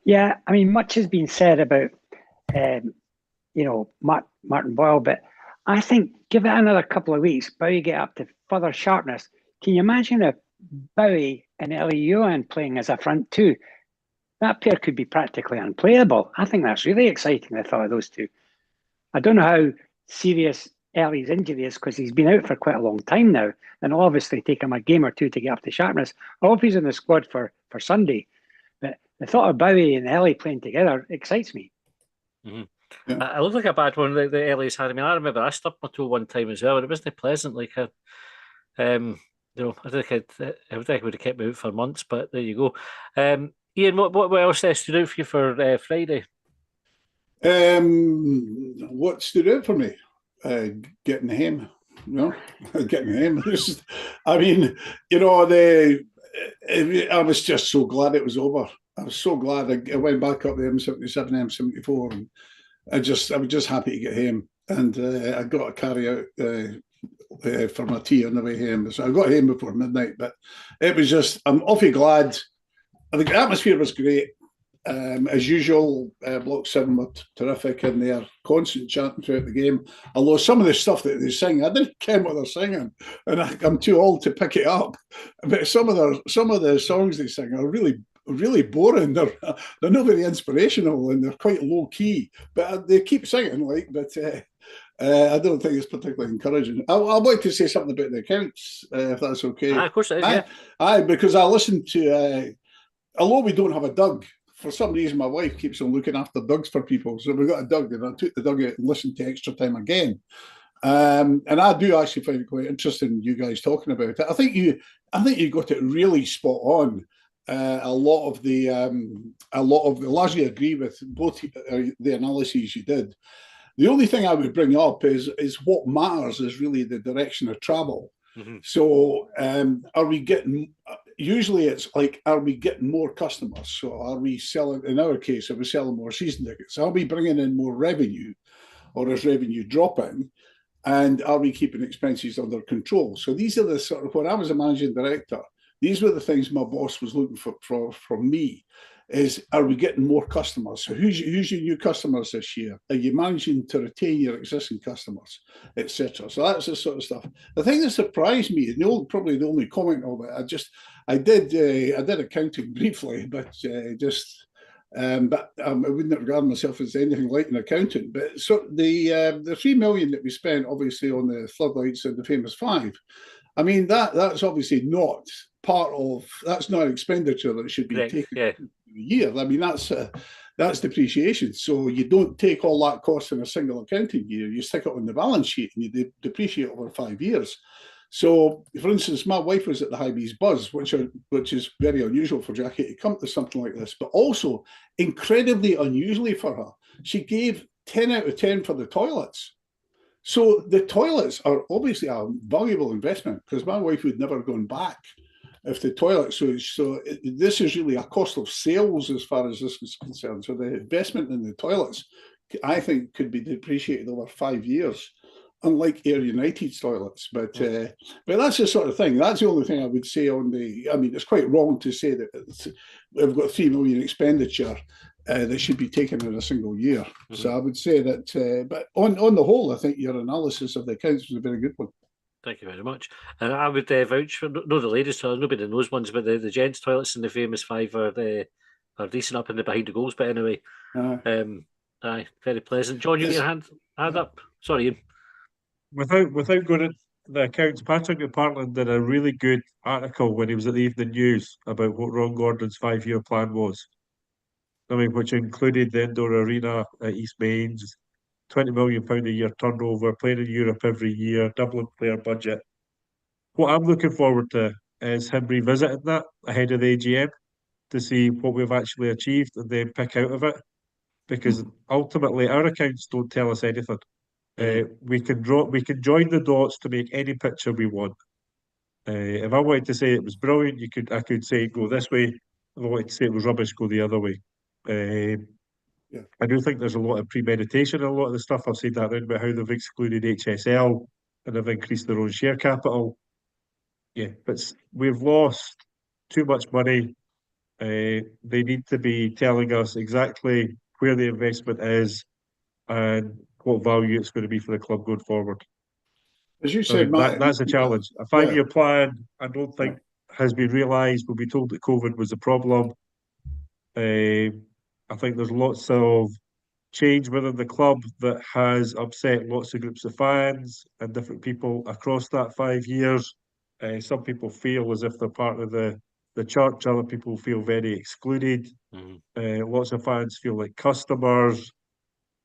Yeah, I mean, much has been said about Martin Boyle, but I think give it another couple of weeks, Bowie get up to further sharpness. Can you imagine if Bowie and Ellie Ewan playing as a front two? That pair could be practically unplayable. I think that's really exciting, the thought of those two. I don't know how serious Ellie's injury is because he's been out for quite a long time now, and it'll obviously take him a game or two to get up to sharpness. I hope he's in the squad for Sunday. But the thought of Bowie and Ellie playing together excites me. Yeah. It looked like a bad one that Ellie's had. I mean, I remember I stubbed my toe one time as well, and it wasn't pleasant. I think I would have kept me out for months, but there you go. Ian, what else stood out for you for Friday? What stood out for me? Getting home. Getting home. I mean, I was just so glad it was over. I was so glad I went back up the M77, M74, and I was just happy to get home. And I got a carry out for my tea on the way home. So I got home before midnight, but it was just, I'm awfully glad. I think the atmosphere was great. As usual, Block 7 were terrific and they are constant chanting throughout the game. Although some of the stuff that they sing, I didn't care what they're singing, and I'm too old to pick it up. But some of the songs they sing are really, really boring. They're not very inspirational and they're quite low key. But they keep singing, I don't think it's particularly encouraging. I'd like to say something about the accounts, if that's okay. Of course it is, yeah. Because I listened to. Although we don't have a Doug, for some reason my wife keeps on looking after Dougs for people. So we've got a Doug, and I took the Doug out and listened to Extra Time again. And I do actually find it quite interesting, you guys talking about it. I think you got it really spot on. A lot of the largely agree with both the analyses you did. The only thing I would bring up is what matters is really the direction of travel. Mm-hmm. So are we getting? Usually it's like, are we getting more customers? So are we selling? In our case, are we selling more season tickets? Are we bringing in more revenue, or is revenue dropping? And are we keeping expenses under control? So these are the sort of, when I was a managing director, these were the things my boss was looking for from me, is are we getting more customers? So who's your new customers this year? Are you managing to retain your existing customers, etc.? So that's the sort of stuff. The thing that surprised me, and probably the only comment of it, I did accounting briefly, but I wouldn't regard myself as anything like an accountant. But so the 3 million that we spent, obviously, on the floodlights and the famous 5, I mean that's obviously not part of, that's not an expenditure that should be taken a year. I mean that's depreciation. So you don't take all that cost in a single accounting year. You stick it on the balance sheet and you depreciate over 5 years. So, for instance, my wife was at the Hibs Buzz, which is very unusual for Jackie to come to something like this, but also incredibly unusually for her. She gave 10 out of 10 for the toilets. So the toilets are obviously a valuable investment, because my wife would never have gone back if the toilets. So this is really a cost of sales as far as this is concerned. So the investment in the toilets, I think, could be depreciated over 5 years, unlike Air United's toilets. But that's the sort of thing. That's the only thing I would say on the. I mean, it's quite wrong to say that we've got 3 million expenditure that should be taken in a single year. Mm-hmm. So I would say that. But on the whole, I think your analysis of the accounts was a very good one. Thank you very much. And I would vouch for, no, the ladies' toilets, nobody knows ones, but the gents' toilets in the famous 5 are decent up in the behind the goals. But anyway, aye, very pleasant. John, you got your hand up. Sorry, Ian. Without going into the accounts, Patrick McPartland did a really good article when he was at the Evening News about what Ron Gordon's 5-year plan was. I mean, which included the indoor arena at East Mains, £20 million a year turnover, playing in Europe every year, doubling player budget. What I'm looking forward to is him revisiting that ahead of the AGM to see what we've actually achieved and then pick out of it. Because ultimately, our accounts don't tell us anything. We can join the dots to make any picture we want. If I wanted to say it was brilliant, I could say go this way. If I wanted to say it was rubbish, go the other way. I do think there's a lot of premeditation in a lot of the stuff. I've seen that around about how they've excluded HSL and they've increased their own share capital. Yeah, but we've lost too much money. They need to be telling us exactly where the investment is and what value it's going to be for the club going forward. As you said, Matt, that's a challenge. A 5-year plan, I don't think has been realised. We'll be told that COVID was a problem. I think there's lots of change within the club that has upset lots of groups of fans and different people across that 5 years. Some people feel as if they're part of the church. Other people feel very excluded. Lots of fans feel like customers.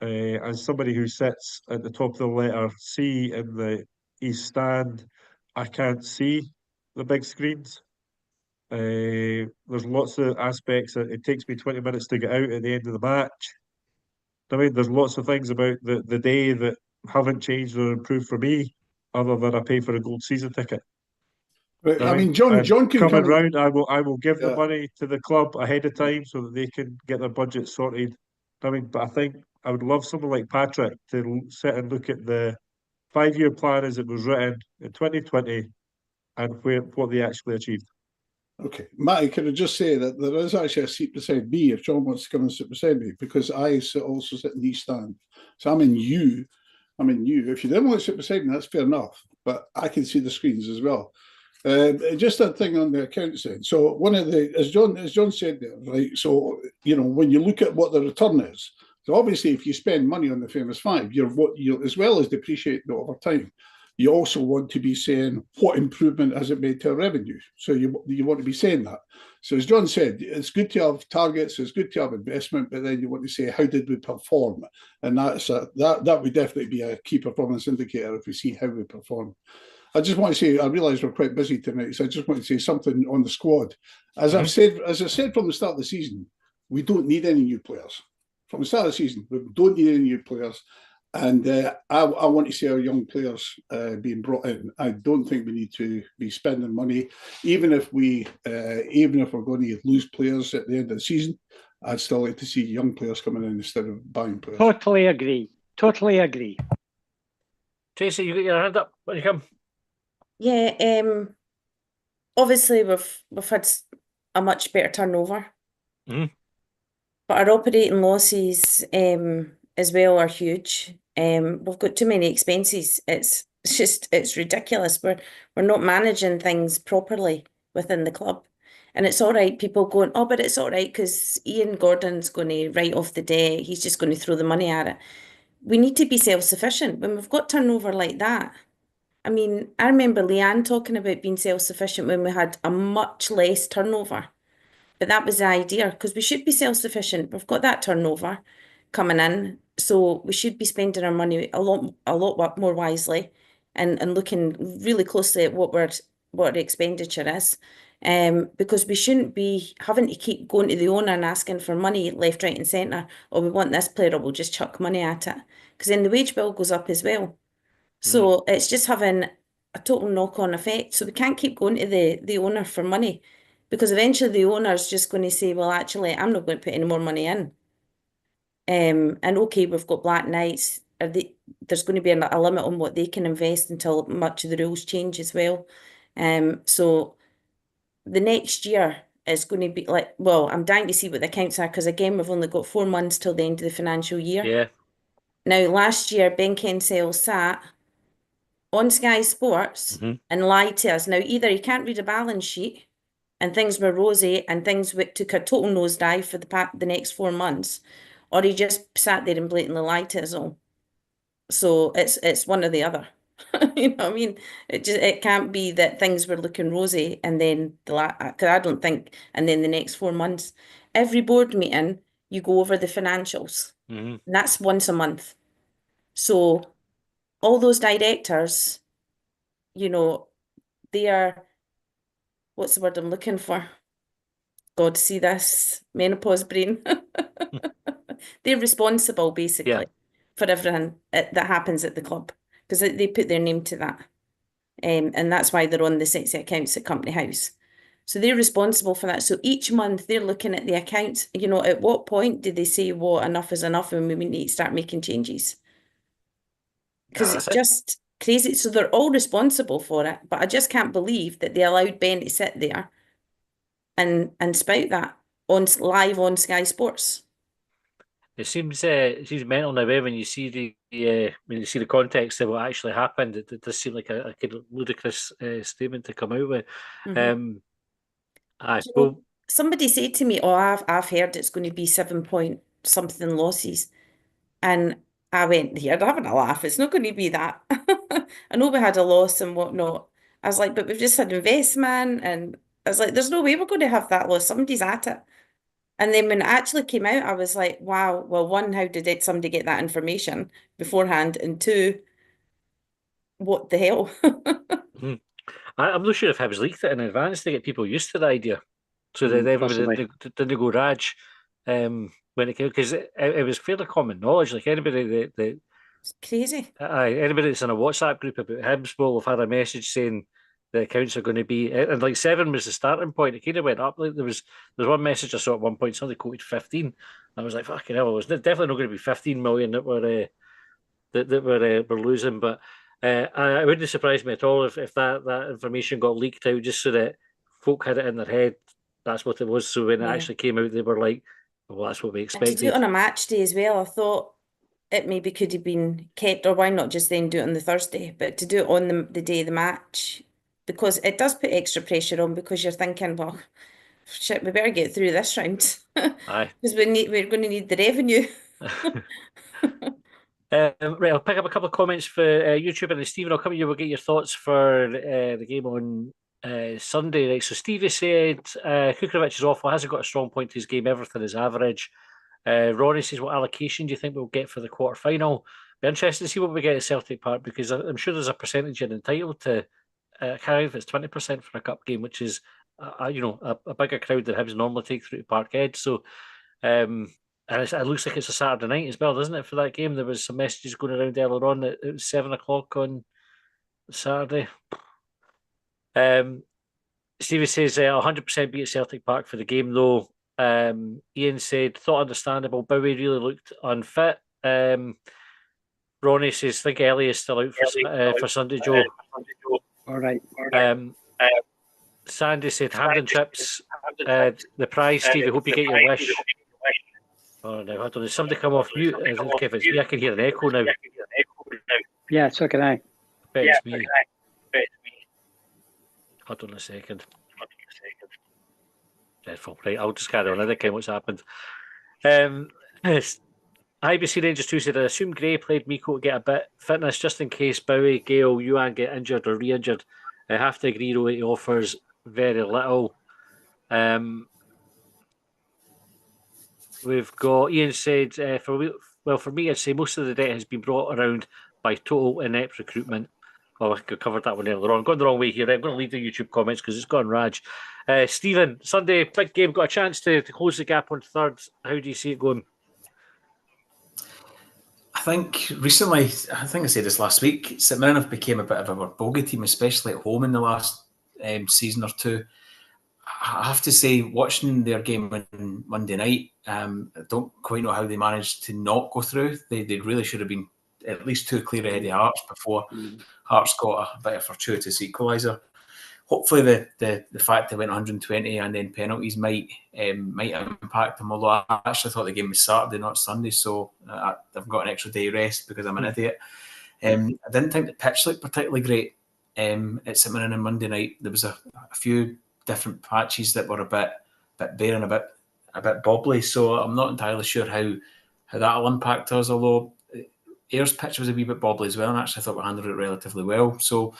As somebody who sits at the top of the letter C in the East Stand, I can't see the big screens. There's lots of aspects that it takes me 20 minutes to get out at the end of the match. I mean, there's lots of things about the day that haven't changed or improved for me, other than I pay for a gold season ticket. Right. I mean, John can come round. I will give the money to the club ahead of time so that they can get their budget sorted. I mean, but I think I would love someone like Patrick to sit and look at the 5-year plan as it was written in 2020 and what they actually achieved. Okay, Matty, can I just say that there is actually a seat beside me if John wants to come and sit beside me, because I also sit in the East Stand. So I'm in you. If you didn't want to sit beside me, that's fair enough. But I can see the screens as well. Just that thing on the accounts then. So one of the, as John said there, right? So, when you look at what the return is, so obviously if you spend money on the famous 5, you're as well as depreciating it over time, you also want to be saying what improvement has it made to our revenue. So you want to be saying that. So as John said, it's good to have targets, it's good to have investment, but then you want to say how did we perform, and that would definitely be a key performance indicator if we see how we perform. I just want to say, I realise we're quite busy tonight, so I just want to say something on the squad. As I said from the start of the season, we don't need any new players. From the start of the season, we don't need any new players. And I want to see our young players being brought in. I don't think we need to be spending money, even if we're going to lose players at the end of the season. I'd still like to see young players coming in instead of buying players. Totally agree. Tracy, you got your hand up when you come. Yeah, obviously we've had a much better turnover. Mhm. But our operating losses as well are huge. We've got too many expenses. It's ridiculous. We're not managing things properly within the club. And it's all right, people going, oh, but it's all right because Ian Gordon's going to write off the debt. He's just going to throw the money at it. We need to be self-sufficient. When we've got turnover like that, I mean, I remember Leanne talking about being self-sufficient when we had a much less turnover. But that was the idea because we should be self-sufficient. We've got that turnover coming in, so we should be spending our money a lot more wisely and looking really closely at what our expenditure is. Because we shouldn't be having to keep going to the owner and asking for money left, right, and centre. Or we want this player, or we'll just chuck money at it. Because then the wage bill goes up as well. So it's just having a total knock-on effect. So we can't keep going to the owner for money because eventually the owner's just going to say, well, actually, I'm not going to put any more money in. And okay, we've got Black Knights. There's going to be a limit on what they can invest until much of the rules change as well. So the next year is going to be like, well, I'm dying to see what the accounts are because again, we've only got 4 months till the end of the financial year. Yeah. Now, last year, Ben Kensell sat on Sky Sports and lied to us. Now, either he can't read a balance sheet and things were rosy and things took a total nosedive for the next 4 months, or he just sat there and blatantly lied to us all. So it's one or the other. You know what I mean? It can't be that things were looking rosy and then because I don't think, and then the next 4 months, every board meeting you go over the financials, and that's once a month. So all those directors, you know, they are, what's the word I'm looking for? God, see this menopause brain. They're responsible basically for everything that happens at the club because they put their name to that. And that's why they're on the sexy accounts at Company House. So they're responsible for that. So each month they're looking at the accounts, you know, at what point did they say, well, enough is enough and we need to start making changes? Because it's just crazy. So they're all responsible for it, but I just can't believe that they allowed Ben to sit there and spout that live on Sky Sports. It seems mental now when you see the context of what actually happened. It does seem like a kind of ludicrous statement to come out with. Somebody said to me, "Oh, I've heard it's going to be 7 point something losses," and I went, "Here, having a laugh. It's not going to be that." I know we had a loss and whatnot. I was like, "But we've just had investment," and I was like, "There's no way we're going to have that loss. Somebody's at it." And then when it actually came out, I was like, wow, well, one, how did somebody get that information beforehand? And two, what the hell? I'm not sure if Hibs leaked it in advance to get people used to the idea. So that everybody didn't go Raj when it came, because it was fairly common knowledge. Like anybody that it's crazy. Anybody that's in a WhatsApp group about Hibs will have had a message saying the accounts are going to be, and like 7 was the starting point. It kind of went up. Like there's one message I saw at one point, somebody quoted 15. I was like, fucking hell, it was definitely not going to be 15 million that we're losing. But it wouldn't surprise me at all if that information got leaked out just so that folk had it in their head. That's what it was. So when it actually came out, they were like, well, that's what we expected. And to do it on a match day as well, I thought it maybe could have been kept, or why not just then do it on the Thursday, but to do it on the day of the match, because it does put extra pressure on, because you're thinking, well, shit, we better get through this round. Aye. Because we're going to need the revenue. Right, I'll pick up a couple of comments for YouTube, and then Stephen, I'll come to you. We'll get your thoughts for the game on Sunday. Right, so Stevie said Kukovic is awful, hasn't got a strong point to his game, everything is average. Ronnie says, what allocation do you think we'll get for the quarter final? Be interested to see what we get at Celtic Park, because I'm sure there's a percentage you're entitled to carry if it's 20% for a cup game, which is a bigger crowd than Hibs normally take through to Parkhead. So and it looks like it's a Saturday night as well, doesn't it, for that game? There was some messages going around earlier on that it was 7 o'clock on Saturday. Stevie says 100% be at Celtic Park for the game, though. Ian said, thought understandable. Bowie really looked unfit. Ronnie says, think Ellie is still out for Sunday, Joe. All right. Sandy said, Hampden chips, the prize, Steve. I hope you get your wish. Oh, no, I don't know. Somebody come off mute. Okay, if it's me, I can hear an echo now. Yeah, so can I. Bet it's me. Hold on a second. Dreadful. Right, I'll just carry on. I think what's happened. IBC Rangers 2 said, I assume Gray played Mykola to get a bit fitness just in case Bowie, Gale, Yuan get injured or re-injured. I have to agree, though, he offers very little. We've got Ian said, for me, I'd say most of the debt has been brought around by total inept recruitment. Well, I covered that one earlier on. Going the wrong way here. I'm going to leave the YouTube comments because it's gone Raj. Stephen, Sunday, big game. Got a chance to close the gap on third. How do you see it going? I think recently, I think I said this last week, St Mirren have become a bit of a bogey team, especially at home in the last season or two. I have to say, watching their game on Monday night, I don't quite know how they managed to not go through. They really should have been at least 2 clear ahead of Hearts before Hearts got a bit of fortuitous equaliser. Hopefully the fact they went 120 and then penalties might impact them, although I actually thought the game was Saturday, not Sunday, so I've got an extra day rest because I'm an idiot. I didn't think the pitch looked particularly great at St Mirren on Monday night. There was a few different patches that were a bit bare and a bit bobbly, so I'm not entirely sure how that'll impact us, although Ayer's pitch was a wee bit bobbly as well, and actually I thought we handled it relatively well. So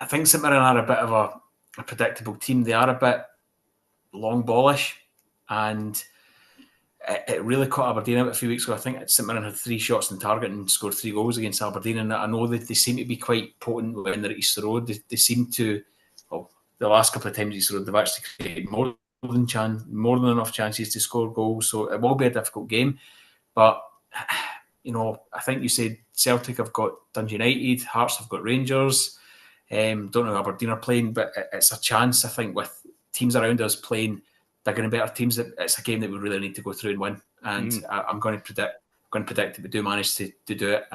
I think St Mirren are a bit of a predictable team. They are a bit long ballish, and it really caught Aberdeen out a few weeks ago. I think St Mirren had 3 shots on target and scored 3 goals against Aberdeen, and I know that they seem to be quite potent when they're at Easter Road. They seem to, well, the last couple of times at Easter Road, they've actually created more than enough chances to score goals, so it will be a difficult game. But I think you said Celtic have got Dundee United, Hearts have got Rangers. Don't know how Aberdeen are playing, but it's a chance, I think, with teams around us playing bigger and better teams, that it's a game that we really need to go through and win. And I'm going to predict that we do manage to do it.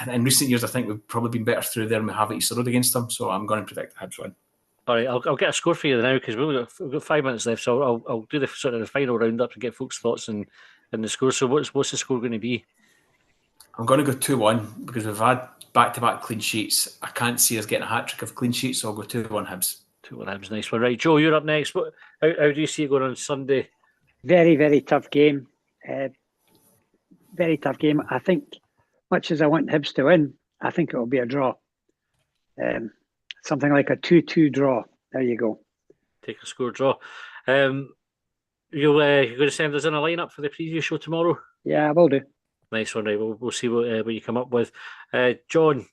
In recent years, I think we've probably been better through there than we have at Easter Road against them. So I'm going to predict the Hibs win. All right, I'll get a score for you now because we've got 5 minutes left. So I'll do the sort of the final roundup to get folks' thoughts and the score. So what's the score going to be? I'm going to go 2-1 because we've had back-to-back clean sheets. I can't see us getting a hat-trick of clean sheets, so I'll go 2-1 Hibs. 2-1 Hibs, nice one. Right, Joe, you're up next. How do you see it going on Sunday? Very, very tough game. Very tough game. I think, much as I want Hibs to win, I think it will be a draw. Something like a 2-2 draw. There you go. Take a score draw. You're going to send us in a lineup for the preview show tomorrow? Yeah, I will do. Nice one, right. We'll see what you come up with. John,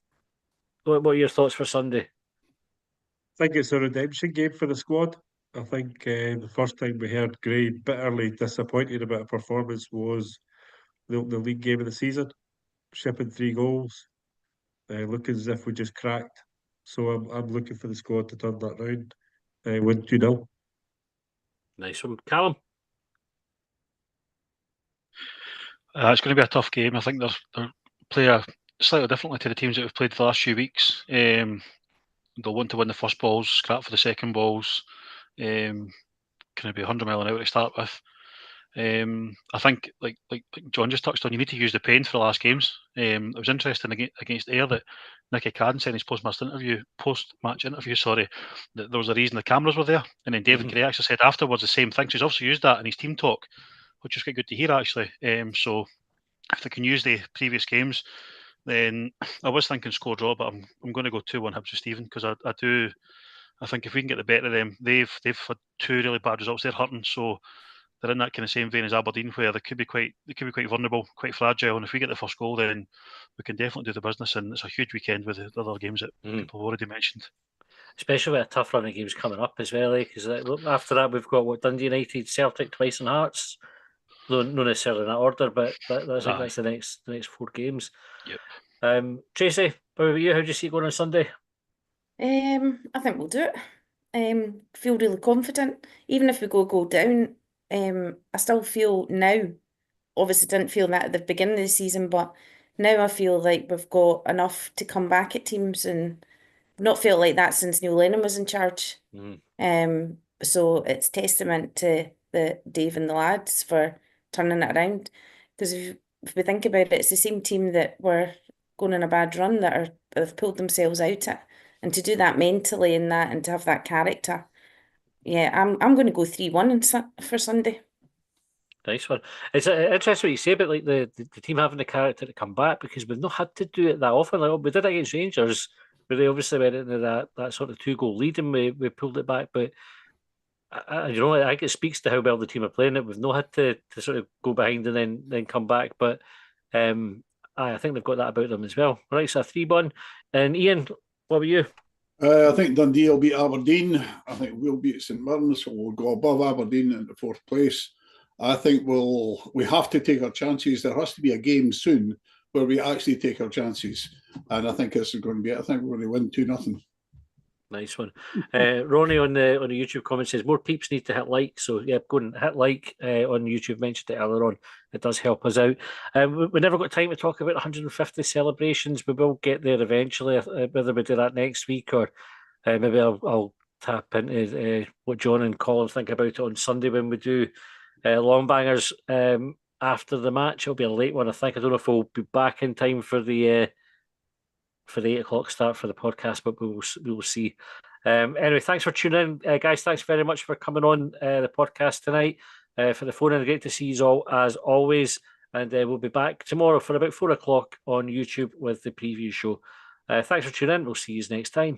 what are your thoughts for Sunday? I think it's a redemption game for the squad. I think the first time we heard Gray bitterly disappointed about a performance was the league game of the season, shipping 3 goals, looking as if we just cracked. So I'm looking for the squad to turn that round. Win 2-0. Nice one, Callum. It's going to be a tough game. I think they'll play slightly differently to the teams that we've played the last few weeks. They'll want to win the first balls, scrap for the second balls. Can it be 100 mile an hour to start with? I think, like John just touched on, you need to use the pain for the last games. It was interesting against Ayr that Nicky Cadden said in his post-match interview, that there was a reason the cameras were there. And then David Gray actually said afterwards the same thing. So he's also used that in his team talk, which is quite good to hear, actually. So if they can use the previous games, then I was thinking score draw, but I'm going to go 2-1 Hibs with Stephen because I think if we can get the better of them, they've had 2 really bad results. They're hurting, so they're in that kind of same vein as Aberdeen, where they could be quite vulnerable, quite fragile. And if we get the first goal, then we can definitely do the business. And it's a huge weekend with the other games that people have already mentioned. Especially with a tough run of games coming up as well, because after that we've got Dundee United, Celtic twice, and Hearts. Not necessarily in that order, but that's the next 4 games. Yep. Tracy, what about you? How do you see it going on Sunday? I think we'll do it. Feel really confident. Even if we go down, I still feel now, obviously didn't feel that at the beginning of the season, but now I feel like we've got enough to come back at teams, and not felt like that since Neil Lennon was in charge. So it's testament to Dave and the lads for turning it around. Because if we think about it, it's the same team that were going on a bad run that have pulled themselves out it, and to do that mentally and to have that character. Yeah, I'm going to go 3-1 for Sunday. Nice one. It's interesting what you say about like the team having the character to come back, because we've not had to do it that often. Like we did it against Rangers, where they obviously went into that sort of 2-goal lead and we pulled it back. But I think it speaks to how well the team are playing it. We've not had to sort of go behind and then come back. But I think they've got that about them as well. Right, so 3-1. And Ian, what about you? I think Dundee will beat Aberdeen. I think we'll beat St Mirren, so we'll go above Aberdeen into 4th place. I think we have to take our chances. There has to be a game soon where we actually take our chances, and I think this is going to be it. I think we're going to win 2-0. Nice one. Ronnie on the YouTube comment says more peeps need to hit like. So yeah, go and hit like on YouTube. Mentioned it earlier on. It does help us out. We never got time to talk about 150 celebrations. We will get there eventually. Whether we do that next week or maybe I'll tap into what John and Colin think about it on Sunday when we do long bangers after the match. It'll be a late one, I think. I don't know if we'll be back in time for the 8 o'clock start for the podcast, but we will see. Anyway, thanks for tuning in, guys. Thanks very much for coming on the podcast tonight. For the phone in, great to see you all as always. And we'll be back tomorrow for about 4 o'clock on YouTube with the preview show. Thanks for tuning in. We'll see you next time.